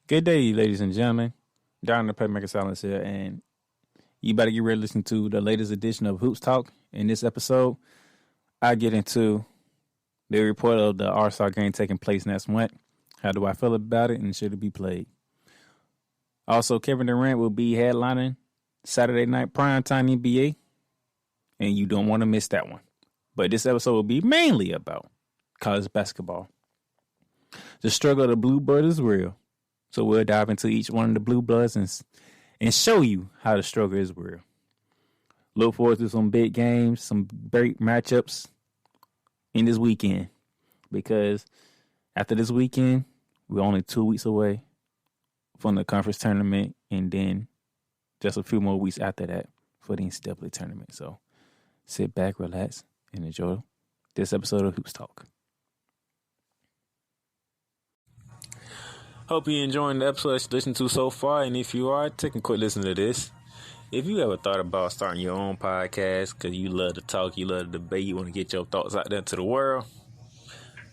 Good day, ladies and gentlemen. Darren the Playmaker Silence here, and you better get ready to listen to the latest edition of Hoops Talk. In this episode, I get into the report of the All-Star game taking place next month. How do I feel about it, and should it be played? Also, Kevin Durant will be headlining Saturday Night Primetime NBA, and you don't want to miss that one. But this episode will be mainly about college basketball. The struggle of the Bluebird is real. So we'll dive into each one of the Blue Bloods and show you how the struggle is real. Look forward to some big games, some great matchups in this weekend. Because after this weekend, we're only 2 weeks away from the conference tournament. And then just a few more weeks after that for the NCAA Tournament. So sit back, relax, and enjoy this episode of Hoops Talk. Hope you're enjoying the episode that you listened to so far, and if you are, take a quick listen to this. If you ever thought about starting your own podcast because you love to talk, you love to debate, you want to get your thoughts out there to the world,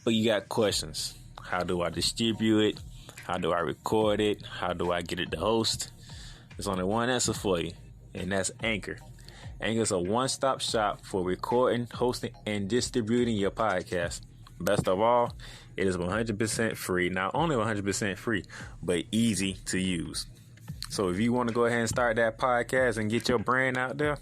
but you got questions. How do I distribute it? How do I record it? How do I get it to host? There's only one answer for you, and that's Anchor. Anchor is a one-stop shop for recording, hosting, and distributing your podcast. Best of all, it is 100% free. Not only 100% free, but easy to use. So if you want to go ahead and start that podcast and get your brand out there,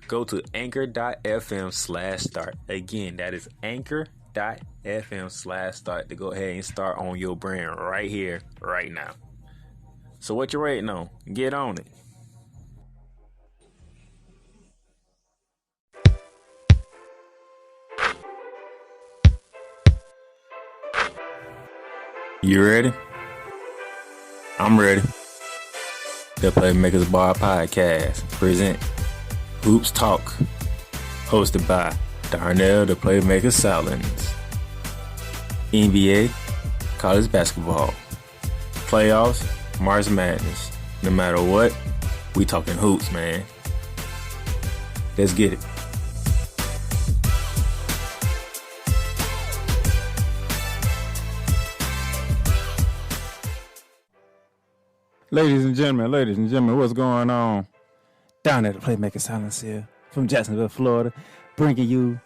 go to anchor.fm/start. Again, that is anchor.fm/start to go ahead and start on your brand right here, right now. So what you waiting on? Get on it. You ready? I'm ready. The Playmakers Bar Podcast present Hoops Talk, hosted by Darnell the Playmaker Silence. NBA, college basketball, playoffs, March Madness. No matter what, we talking hoops, man. Let's get it. Ladies and gentlemen, what's going on? Down at the Playmaker Silence here from Jacksonville, Florida, bringing you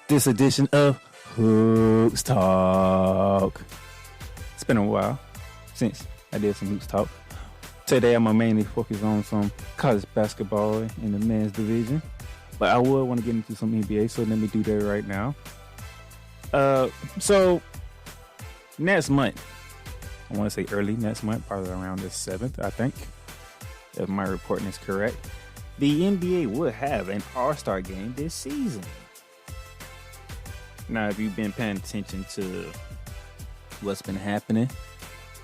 this edition of Hoops Talk. It's been a while since I did some Hoops Talk. Today, I'm going to mainly focus on some college basketball in the men's division, but I would want to get into some NBA, so let me do that right now. So, next month, I want to say early next month, probably around the 7th, I think, if my reporting is correct, the NBA will have an All-Star game this season. Now, if you've been paying attention to what's been happening,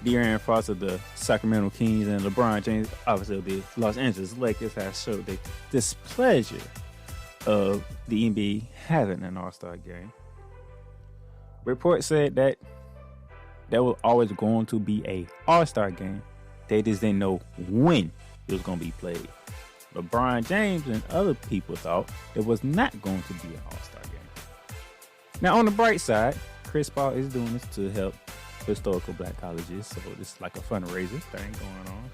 Durant Foster, the Sacramento Kings, and LeBron James, obviously the Los Angeles Lakers, have showed the displeasure of the NBA having an All-Star game. Reports said that there was always going to be a All-Star game. They just didn't know when it was going to be played. LeBron James and other people thought there was not going to be an All-Star game. Now, on the bright side, Chris Paul is doing this to help historical black colleges. So this is like a fundraiser thing going on.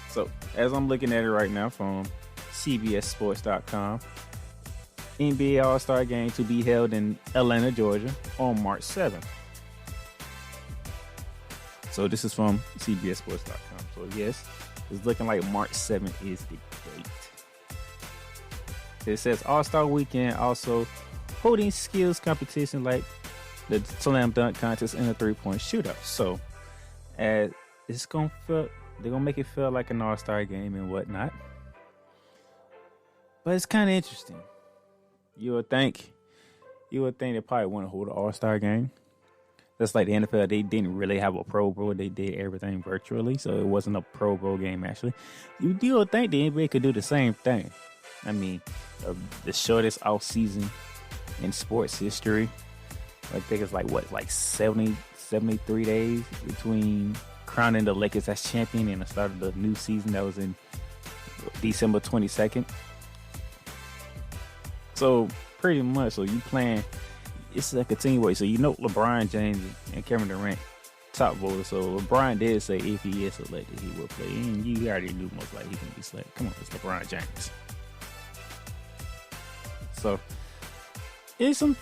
So as I'm looking at it right now from CBSSports.com, NBA All-Star game to be held in Atlanta, Georgia on March 7th. So this is from CBSSports.com. So yes, it's looking like March 7th is the date. It says All-Star Weekend also holding skills competition like the slam dunk contest and the three-point shootout. So it's gonna feel, they're gonna make it feel like an All-Star game and whatnot. But it's kind of interesting. You would think they probably want to hold an All-Star game. Just like the NFL, they didn't really have a Pro Bowl. They did everything virtually, so it wasn't a Pro Bowl game, actually. You would think the NBA could do the same thing. I mean, the shortest off-season in sports history. I think it's like 73 days between crowning the Lakers as champion and the start of the new season. That was in December 22nd. So, pretty much, so you playing... It's a continuation. So, LeBron James and Kevin Durant, top voter. So LeBron did say if he is selected, he will play. And you already knew most likely he's gonna be selected. Come on, it's LeBron James. So it's some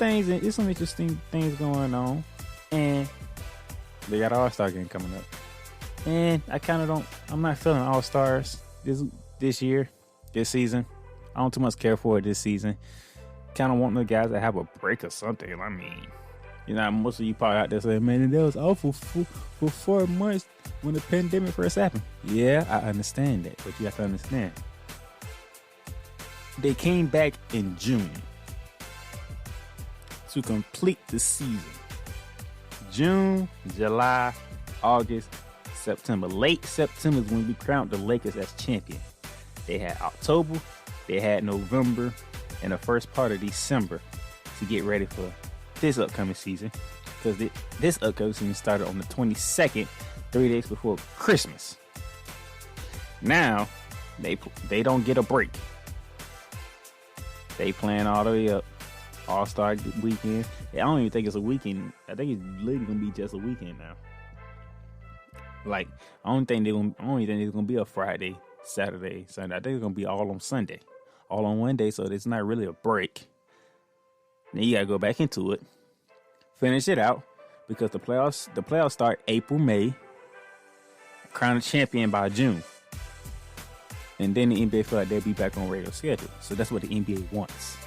interesting things going on, and they got an All-Star game coming up. And I'm not feeling All-Stars this season. I don't too much care for it this season. Kind of want the guys that have a break or something. I mean, most of you probably out there saying, man, that was awful for 4 months when the pandemic first happened. Yeah, I understand that, but you have to understand. They came back in June to complete the season. June, July, August, September. Late September is when we crowned the Lakers as champion. They had October, they had November, and the first part of December to get ready for this upcoming season. Because this upcoming season started on the 22nd, 3 days before Christmas. Now, they don't get a break. They playing all the way up. All-Star weekend. I don't even think it's a weekend. I think it's literally gonna be just a weekend now. Like, I don't think it's gonna be a Friday, Saturday, Sunday. I think it's gonna be all on Sunday, all on one day. So it's not really a break. Then you gotta go back into it, finish it out, because the playoffs start April, May. Crown a champion by June, and then the NBA feel like they'll be back on regular schedule. So that's what the NBA wants.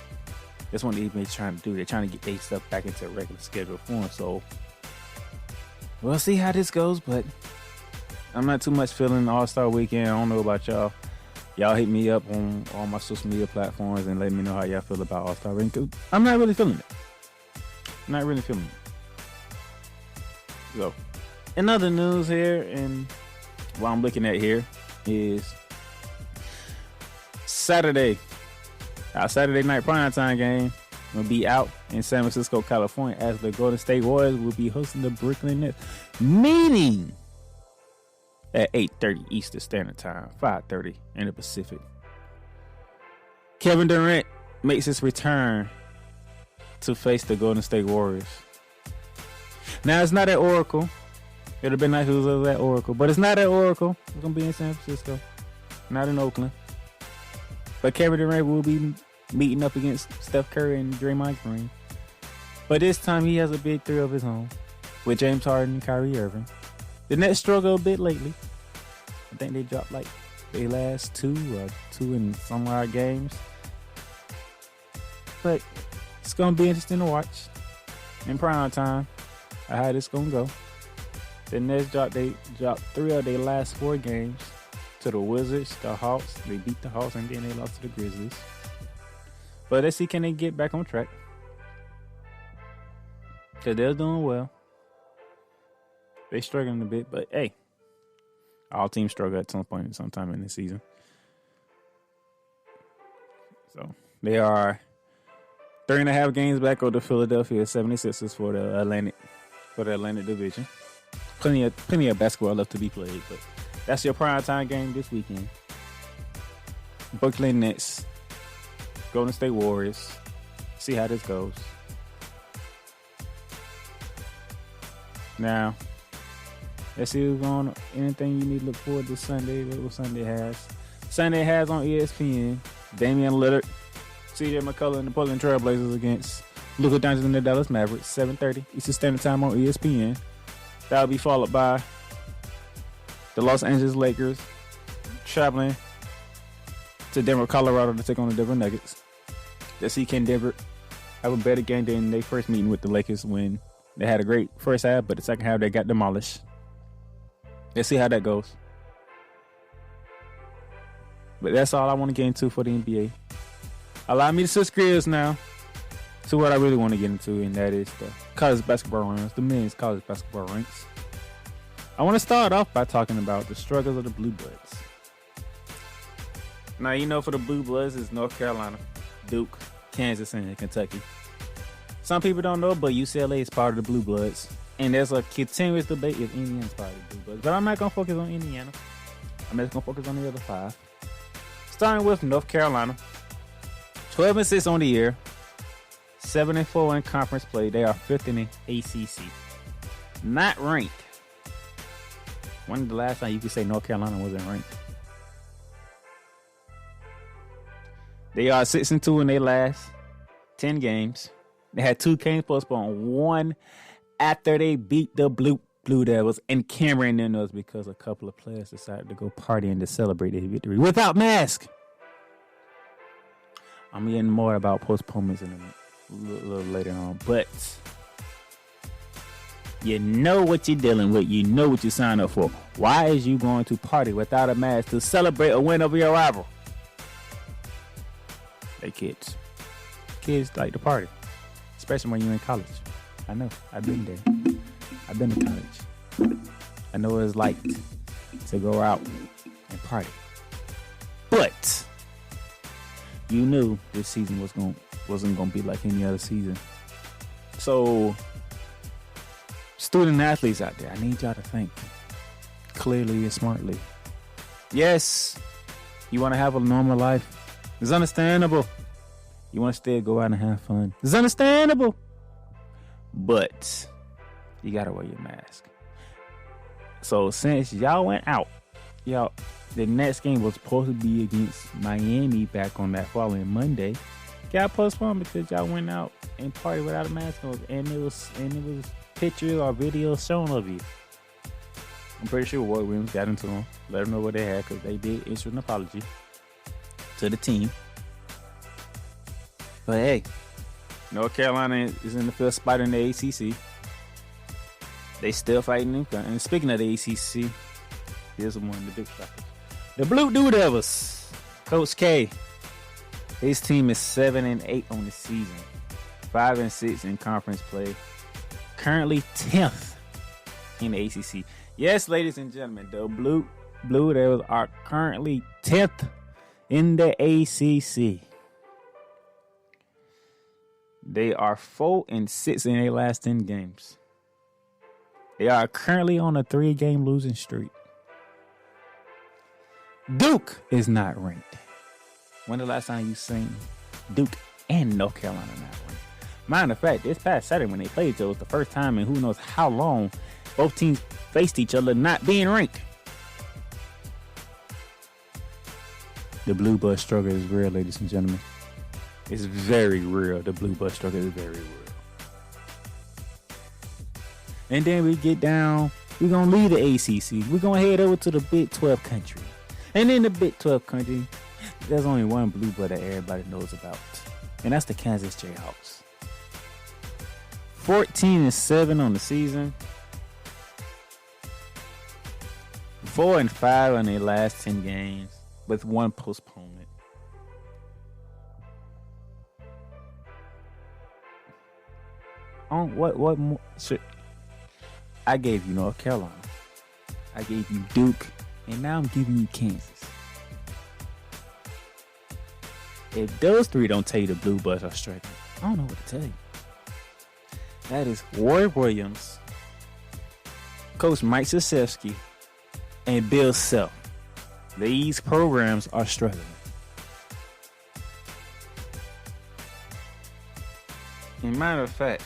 That's what the NBA is trying to do. They're trying to get their stuff back into a regular schedule form. So we'll see how this goes, but I'm not too much feeling All-Star Weekend. I don't know about y'all. Y'all hit me up on all my social media platforms and let me know how y'all feel about All-Star Weekend. I'm not really feeling it. So, in other news here, and what I'm looking at here is Saturday Night Primetime game will be out in San Francisco, California, as the Golden State Warriors will be hosting the Brooklyn Nets, meeting at 8:30 Eastern Standard Time, 5:30 in the Pacific. Kevin Durant makes his return to face the Golden State Warriors. Now, it's not at Oracle. It would have been nice if it was at Oracle, but it's not at Oracle. It's going to be in San Francisco, not in Oakland. But Kevin Durant will be meeting up against Steph Curry and Draymond Green. But this time he has a big three of his own with James Harden and Kyrie Irving. The Nets struggle a bit lately. I think they dropped like their last two and some odd games. But it's going to be interesting to watch in prime time how this going to go. The Nets dropped 3 of their last 4 games to the Wizards, the Hawks. They beat the Hawks and then they lost to the Grizzlies. But let's see, can they get back on track? Because they're doing well. They struggling a bit, but hey, all teams struggle at some point, sometime in the season. So they are 3.5 games back of the Philadelphia 76ers for the Atlantic Division. Plenty of basketball left to be played, but that's your primetime game this weekend. Brooklyn Nets, Golden State Warriors. See how this goes. Now, let's see what's going on. Anything you need to look forward to Sunday. What Sunday has. Sunday has on ESPN Damian Lillard, CJ McCollum and the Portland Trailblazers against Ucla Bruins and the Dallas Mavericks. 7:30 Eastern Standard Time on ESPN. That'll be followed by the Los Angeles Lakers traveling to Denver, Colorado to take on the Denver Nuggets. Let's see, can Denver have a better game than their first meeting with the Lakers when they had a great first half, but the second half they got demolished. Let's see how that goes. But that's all I want to get into for the NBA. Allow me to switch gears now to what I really want to get into, and that is the college basketball ranks, the men's college basketball ranks. I want to start off by talking about the struggles of the Blue Bloods. Now, for the Blue Bloods is North Carolina, Duke, Kansas, and Kentucky. Some people don't know, but UCLA is part of the Blue Bloods. And there's a continuous debate if Indiana is part of the Blue Bloods. But I'm not going to focus on Indiana. I'm just going to focus on the other 5. Starting with North Carolina. 12-6 on the year. 7-4 in conference play. They are 5th in the ACC. Not ranked When was the last time you could say North Carolina wasn't ranked? They are 6-2 in their last 10 games. They had 2 games postponed. One after they beat the Blue Devils, and Cameron in those because a couple of players decided to go partying to celebrate their victory without mask. I'm getting more about postponements in a little later on, but you know what you're dealing with. You know what you signed up for. Why is you going to party without a mask to celebrate a win over your rival? They kids. Kids like to party, especially when you're in college. I know. I've been there. I've been to college. I know what it's like to go out and party. But you knew this season wasn't gonna be like any other season. So, student athletes out there, I need y'all to think clearly and smartly. Yes, you want to have a normal life. It's understandable. You want to still go out and have fun. It's understandable. But you gotta wear your mask. So since y'all went out, the next game was supposed to be against Miami back on that following Monday. Got postponed because y'all went out and partied without a mask on, and it was pictures or videos shown of you. I'm pretty sure Wolverines got into them, let them know what they had, because they did issue an apology to the team. But hey, North Carolina is in the 5th spot in the ACC. They still fighting them. And speaking of the ACC, here's one of the big factors. The Blue Devils. Coach K. His team is 7-8 on the season. 5-6 in conference play. Currently 10th in the ACC. Yes, ladies and gentlemen, the Blue Devils are currently 10th in the ACC. They are 4-6 in their last 10 games. They are currently on a 3-game losing streak. Duke is not ranked. When the last time you seen Duke and North Carolina not ranked? Matter of fact, this past Saturday when they played each other was the first time in who knows how long both teams faced each other not being ranked. The blue bus struggle is real, ladies and gentlemen. It's very real. The blue bus struggle is very real. And then we get down, we're going to leave the ACC. We're going to head over to the Big 12 country. And in the Big 12 country, there's only one blue blood that everybody knows about. And that's the Kansas Jayhawks. 14-7 on the season. 4-5 on their last 10 games with 1 postponement. What more? I gave you North Carolina. I gave you Duke. And now I'm giving you Kansas. If those 3 don't tell you the blue bus are striking, I don't know what to tell you. That is Ward Williams, Coach Mike Krzyzewski, and Bill Self. These programs are struggling. In matter of fact,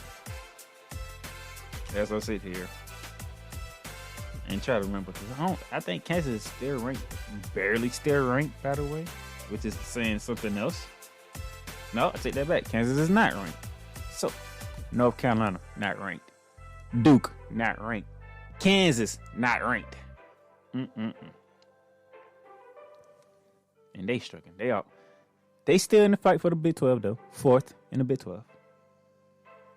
as I sit here and try to remember, because I think Kansas is still ranked, barely still ranked, by the way, which is saying something else. No, I take that back. Kansas is not ranked. So, North Carolina, not ranked. Duke, not ranked. Kansas, not ranked. And they struggling. They still in the fight for the Big 12, though. 4th in the Big 12.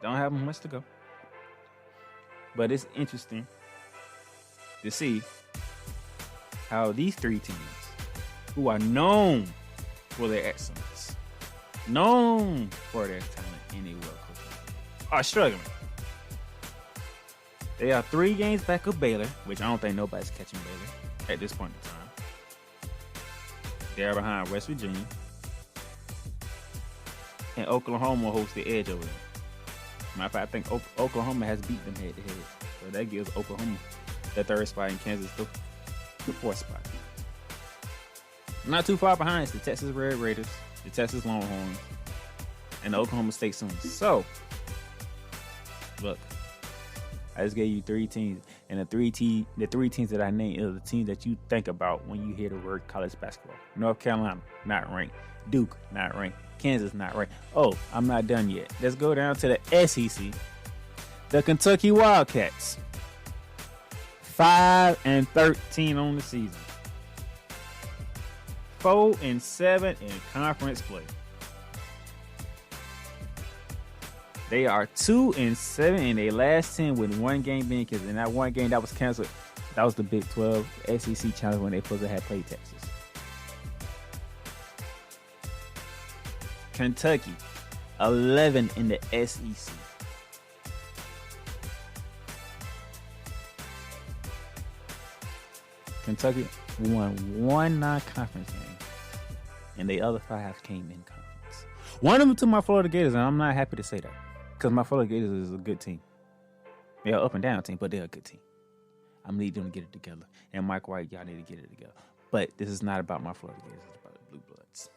Don't have much to go. But it's interesting to see how these 3 teams, who are known for their excellence, known for their talent in a World Cup, are struggling. They are 3 games back of Baylor, which I don't think nobody's catching Baylor at this point in time. They're behind West Virginia, and Oklahoma holds the edge over them. Matter of fact, I think Oklahoma has beat them head to head, so that gives Oklahoma the 3rd spot and Kansas the 4th spot. Not too far behind is the Texas Red Raiders, the Texas Longhorns, and the Oklahoma State Sooners. So, look, I just gave you 3 teams. And the three teams that I named are the teams that you think about when you hear the word college basketball. North Carolina, not ranked. Duke, not ranked. Kansas, not ranked. Oh, I'm not done yet. Let's go down to the SEC. The Kentucky Wildcats. 5-13 on the season. 4-7 in conference play. They are 2-7 in their last 10 with one game being canceled. And that one game that was canceled, that was the Big 12 SEC challenge when they supposed to have played Texas. Kentucky, 11 in the SEC. Kentucky won one non-conference game, and the other 5 came in conference. One of them to my Florida Gators, and I'm not happy to say that because my Florida Gators is a good team. They're an up and down team, but they're a good team. I need them to get it together. And Mike White, y'all need to get it together. But this is not about my Florida Gators. It's about the Blue Bloods.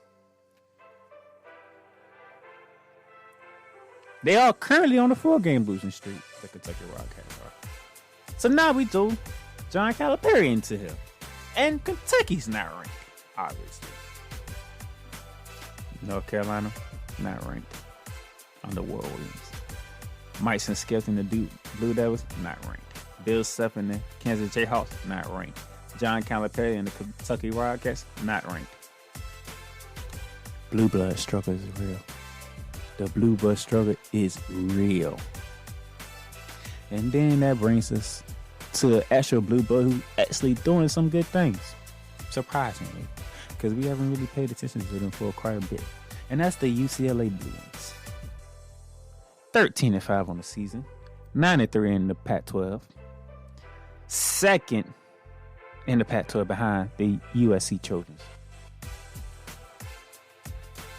They are currently on a 4-game losing streak, the Kentucky Wildcats are. So now we do John Calipari into here. And Kentucky's not ranked, obviously. North Carolina, not ranked. Under Wolverines. Mike Skift and the Duke Blue Devils, not ranked. Bill Self and the Kansas Jayhawks, not ranked. John Calipari and the Kentucky Wildcats, not ranked. Blue blood struggle is real. The blue blood struggle is real. And then that brings us to an actual blue blood who actually doing some good things. Surprisingly. Because we haven't really paid attention to them for quite a bit. And that's the UCLA Bruins. 13-5 on the season. 9-3 in the Pac-12. Second in the Pac-12 behind the USC Trojans.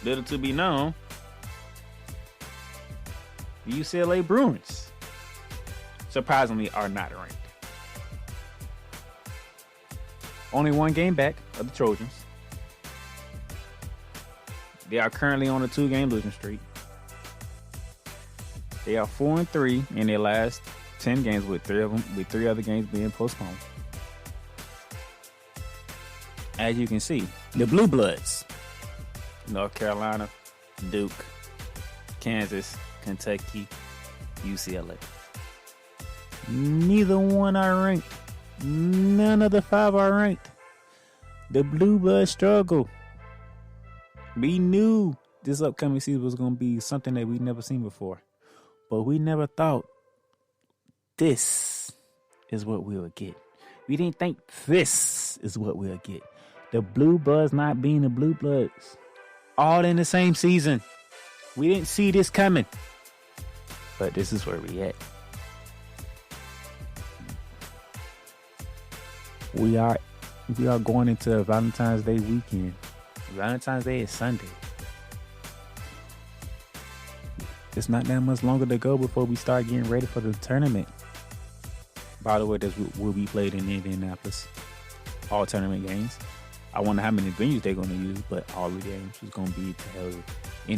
Little to be known, the UCLA Bruins, surprisingly, are not ranked. Only one game back of the Trojans. They are currently on a 2-game losing streak. They are 4-3 in their last 10 games, with 3 other games being postponed. As you can see, the Blue Bloods, North Carolina, Duke, Kansas, Kentucky, UCLA. Neither one are ranked. None of the 5 are ranked. The Blue Blood struggle. We knew this upcoming season was going to be something that we'd never seen before. But we never thought this is what we would get. We didn't think this is what we'll get. The Blue Bloods not being the Blue Bloods. All in the same season. We didn't see this coming. But this is where we at. We are going into Valentine's Day weekend. Valentine's Day is Sunday. It's not that much longer to go before we start getting ready for the tournament. By the way, this will be played in Indianapolis. All tournament games. I wonder how many venues they're going to use, but all the games is going to be held in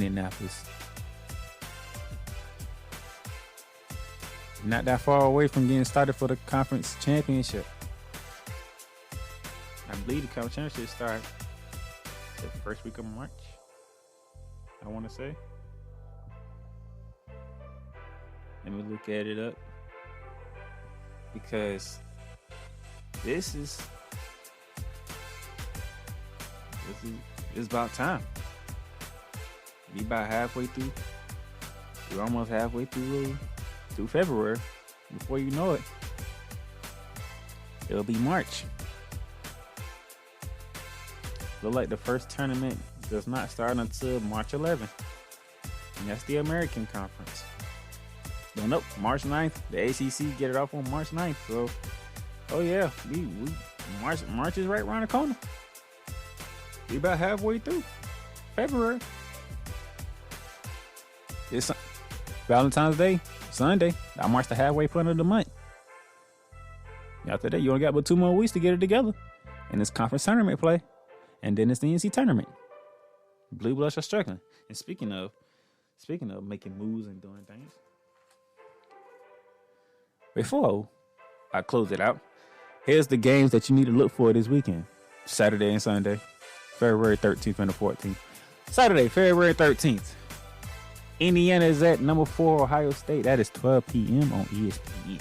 Indianapolis. Not that far away from getting started for the conference championship. I believe the conference championship starts the first week of March, I want to say. Let me look at it up. Because this is about time. We about halfway through. We're almost halfway through February. Before you know it, it'll be March. Look like the first tournament does not start until March 11th. And that's the American Conference. But nope, March 9th. The ACC get it off on March 9th. So, oh yeah, March is right around the corner. We about halfway through February. It's Valentine's Day, Sunday. I marched the halfway point of the month. After that, you only got about 2 more weeks to get it together. And it's conference tournament play. And then it's the NC tournament. Blue Bloods are struggling. And speaking of making moves and doing things. Before I close it out. Here's the games that you need to look for this weekend. Saturday and Sunday, February 13th and the 14th. Saturday, February 13th. Indiana is at number 4, Ohio State. That is 12 p.m. on ESPN.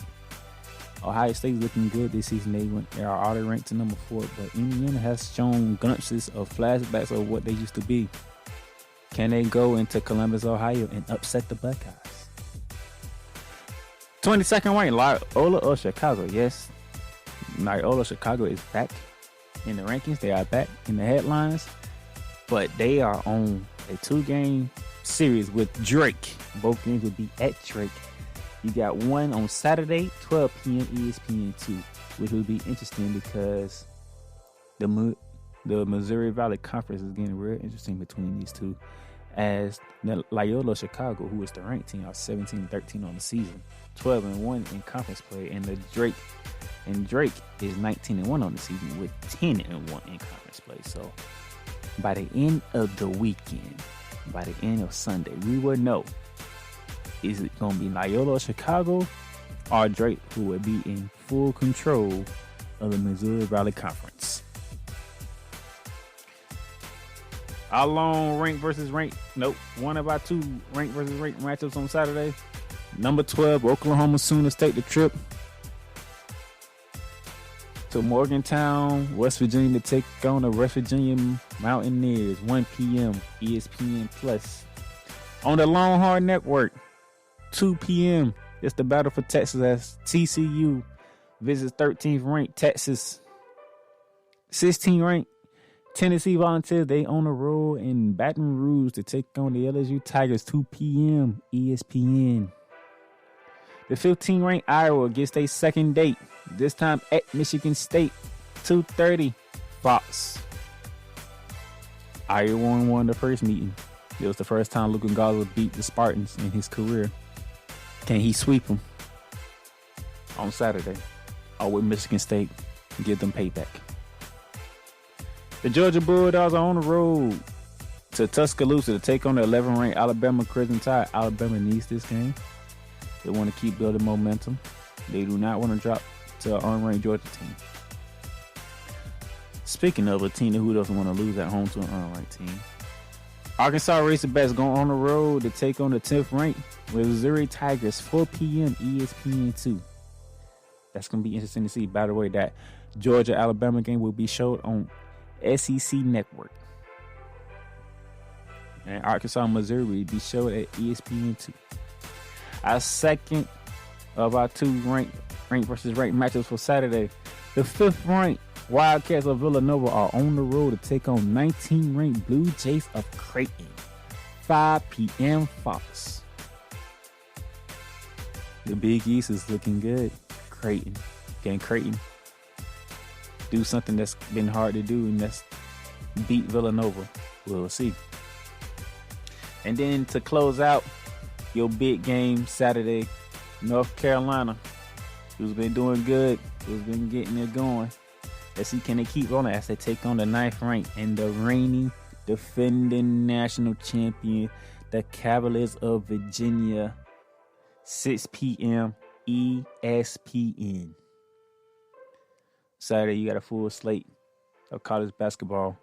Ohio State's looking good this season. They are already ranked to number 4, but Indiana has shown glimpses of flashbacks of what they used to be. Can they go into Columbus, Ohio, and upset the Buckeyes? 22nd ranked Loyola of Chicago. Yes, Loyola Chicago is back in the rankings. They are back in the headlines, but they are on a 2-game series with Drake. Both games will be at Drake. You got one on Saturday, 12 p.m. ESPN2, which will be interesting because the Missouri Valley Conference is getting real interesting between these two, as the Loyola Chicago, who is the ranked team, are 17-13 on the season, 12-1 in conference play, and Drake is 19-1 on the season with 10-1 in conference play. So by the end of the weekend, by the end of Sunday, we will know, is it going to be Loyola Chicago or Drake who will be in full control of the Missouri Valley Conference. How long ranked versus ranked? Nope. One of our 2 ranked versus ranked matchups on Saturday. Number 12, Oklahoma Sooners take the trip to Morgantown, West Virginia, to take on the West Virginia Mountaineers. 1 p.m. ESPN Plus. On the Longhorn Network, 2 p.m. It's the battle for Texas as TCU visits 13th ranked Texas. 16th ranked Tennessee Volunteers. They on the road in Baton Rouge to take on the LSU Tigers. 2 p.m. ESPN. The 15th ranked Iowa gets their second date, this time at Michigan State. 2:30 Fox. Iowa won the first meeting. It was the first time Luka Garza beat the Spartans in his career. Can he sweep them on Saturday? Or will Michigan State give them payback? The Georgia Bulldogs are on the road to Tuscaloosa to take on the 11th ranked Alabama Crimson Tide. Alabama needs this game. They want to keep building momentum. They do not want to drop to an unranked Georgia team. Speaking of a team who doesn't want to lose at home to an unranked team, Arkansas Razorbacks go on the road to take on the 10th ranked Missouri Tigers. 4 p.m. ESPN2. That's going to be interesting to see. By the way, that Georgia-Alabama game will be showed on SEC Network. And Arkansas-Missouri will be showed at ESPN2. Our second of our 2 ranked versus ranked matchups for Saturday. The 5th ranked Wildcats of Villanova are on the road to take on 19th ranked Blue Jays of Creighton. 5 p.m. Fox. The Big East is looking good. Creighton. Can Creighton do something that's been hard to do, and that's beat Villanova? We'll see. And then to close out your big game Saturday, North Carolina, who's been doing good, who's been getting it going. Let's see, can they keep rolling as they take on the 9th ranked and the reigning defending national champion, the Cavaliers of Virginia. 6 p.m. ESPN. Saturday, you got a full slate of college basketball.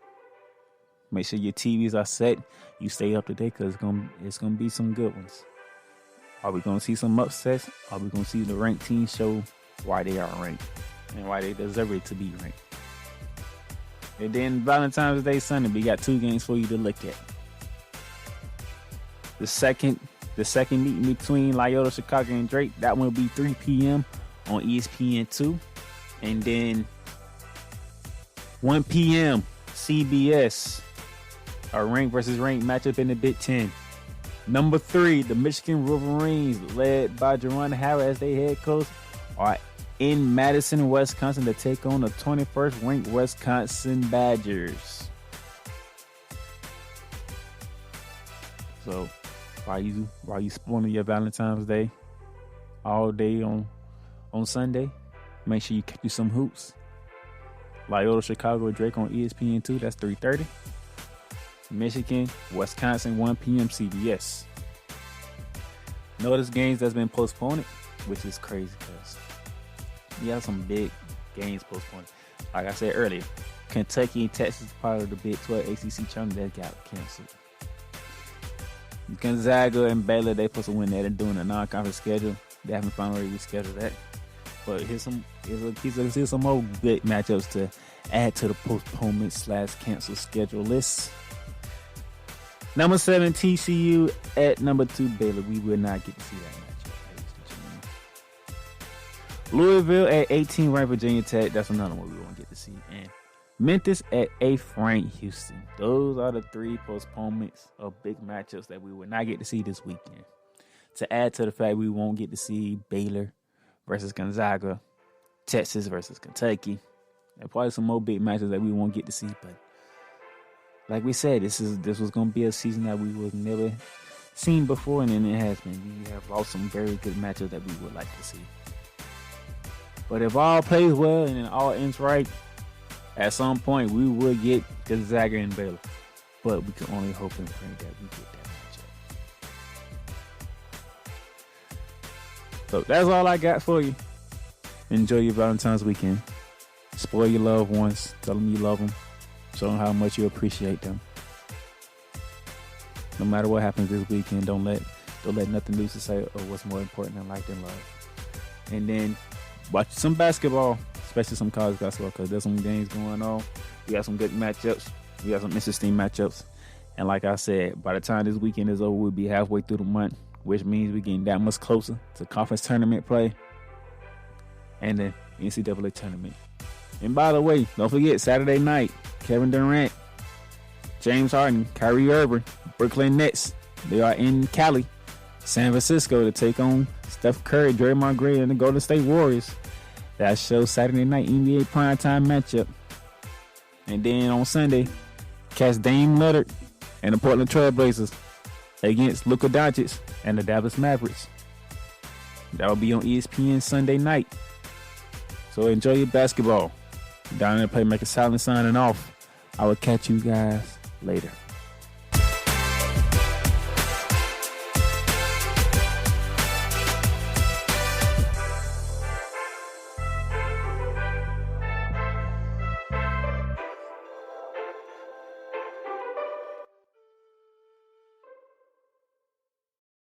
Make sure your TVs are set. You stay up to date because it's gonna be some good ones. Are we gonna see some upsets? Are we gonna see the ranked teams show why they are ranked and why they deserve it to be ranked? And then Valentine's Day Sunday, we got 2 games for you to look at. The second meeting between Loyola Chicago and Drake, that one will be 3 p.m. on ESPN2. And then 1 p.m. CBS, a ranked versus ranked matchup in the Big Ten. Number 3, the Michigan Wolverines, led by Durant as their head coach, are in Madison, Wisconsin, to take on the 21st ranked Wisconsin Badgers. So, while you spoiling your Valentine's Day all day on Sunday, make sure you catch you some hoops. Loyola Chicago Drake on ESPN2, that's 3:30. Michigan, Wisconsin, 1 p.m. CBS. Notice games that's been postponed, which is crazy because We have some big games postponed. Like I said earlier, Kentucky and Texas, part of the Big 12 ACC tournament, that got canceled. Gonzaga and Baylor, they supposed to win that and doing a non-conference schedule. They haven't finally rescheduled that. But here's some more big matchups to add to the postponement/cancel schedule list. Number 7, TCU at number 2, Baylor. We will not get to see that matchup, ladies and gentlemen. Louisville at 18, ranked Virginia Tech. That's another one we won't get to see. And Memphis at 8th, ranked Houston. Those are the 3 postponements of big matchups that we will not get to see this weekend. To add to the fact we won't get to see Baylor versus Gonzaga, Texas versus Kentucky, and probably some more big matches that we won't get to see. But like we said, this was going to be a season that we was never seen before, and then it has been. We have lost some very good matches that we would like to see. But if all plays well and it all ends right, at some point we will get Gonzaga and Baylor. But we can only hope and pray that we get that matchup. So that's all I got for you. Enjoy your Valentine's weekend. Spoil your loved ones. Tell them you love them. Show them how much you appreciate them. No matter what happens this weekend, don't let nothing lose to say or what's more important in life than love. And then watch some basketball, especially some college basketball, because there's some games going on. We got some good matchups. We got some interesting matchups. And like I said, by the time this weekend is over, we'll be halfway through the month, which means we're getting that much closer to conference tournament play and the NCAA tournament. And by the way, don't forget, Saturday night, Kevin Durant, James Harden, Kyrie Irving, Brooklyn Nets. They are in Cali, San Francisco to take on Steph Curry, Draymond Green, and the Golden State Warriors. That shows Saturday night NBA primetime matchup. And then on Sunday, catch Dame Lillard and the Portland Trail Blazers against Ucla Bruins and the Dallas Mavericks. That will be on ESPN Sunday night. So enjoy your basketball. Down there, Playmaker Silent signing off. I will catch you guys later.